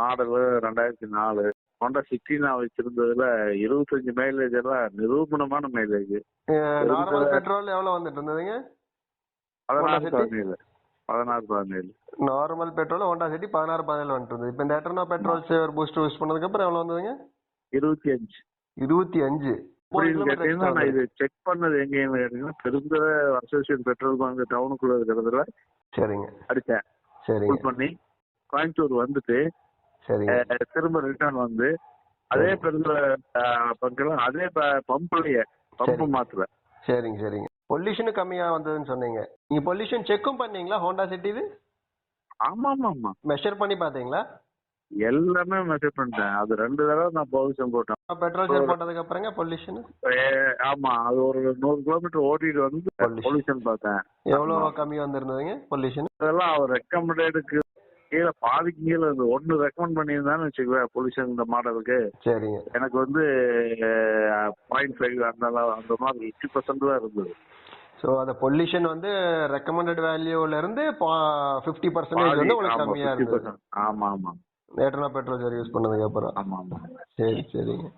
Model 2004 Honda city நான் வச்சிருந்ததுல 25 mileage எல்லாம் நிரூபணமான mileage. Normal petrol எவ்வளவு வந்துட்டு இருந்ததுங்க? 16-17. நார்மல் பெட்ரோல் ஹோண்டா சிட்டி 16-17 வந்துட்டு இருந்தது. இப்போ இந்த எட்டர்னோ பெட்ரோல் சேவர் பூஸ்ட் யூஸ் பண்ணதுக்கு அப்புறம் எவ்வளவு வந்ததுங்க? 25. 25. நான் இது செக் பண்ணது எங்கன்னு கேட்டீங்கன்னா பெருந்தர அசோசியேட் பெட்ரோல் பங்க் டவுனுக்குள்ள இருக்கிறதுல சரிங்க அடிச்சேன். சரிங்க பண்ணி கோயம்புத்தூர் வந்துட்டு சரிங்க திரும்ப ரிட்டர்ன் வந்து அதே பெருந்தர பங்கெல்லாம் அதே பம்ப்லயே பம்ப் மாத்துல. சரிங்க சரிங்க. பொல்யூஷன் கம்மியா வந்ததுன்னு சொன்னீங்க. நீங்க பொல்யூஷன் செக்கும் பண்ணீங்களா ஹோண்டா சிட்டி? ஆமா ஆமா ஆமா. மெஷர் பண்ணி பாத்தீங்களா? எல்லாமே மெஷர் பண்ணிட்டேன். அது 2 தடவை நான் பொல்யூஷன் போட்டேன். பெட்ரோல் சேல் போட்டதுக்கு அப்புறங்க பொல்யூஷன். ஆமா அது ஒரு 100 கிலோமீட்டர் ஓட்டிட்டு வந்து பொல்யூஷன் பார்த்தேன். எவ்வளவு கம்மி வந்திருந்ததுங்க பொல்யூஷன்? அதெல்லாம் அவர் ரெக்கமெண்டடுக்கு கீழே பாதிக்கு கீழே 1 ரெக்கமெண்ட் பண்ணியிருந்தான்னு வச்சுக்குவேன் பொல்யூஷன் இந்த மாடலுக்கு. சரிங்க. எனக்கு வந்து 0.5 அந்த மாதிரி 80% தான் இருந்தது. ஸோ அந்த பொல்யூஷன் வந்து ரெக்கமெண்டட் வேல்யூல இருந்து 50% வந்து உங்களுக்கு கம்மியா இருந்தது. ஆமா ஆமா. எட்டர்னோ பெட்ரோல் யூஸ் பண்ணதுக்கு அப்புறம். ஆமா ஆமா. சரி சரிங்க.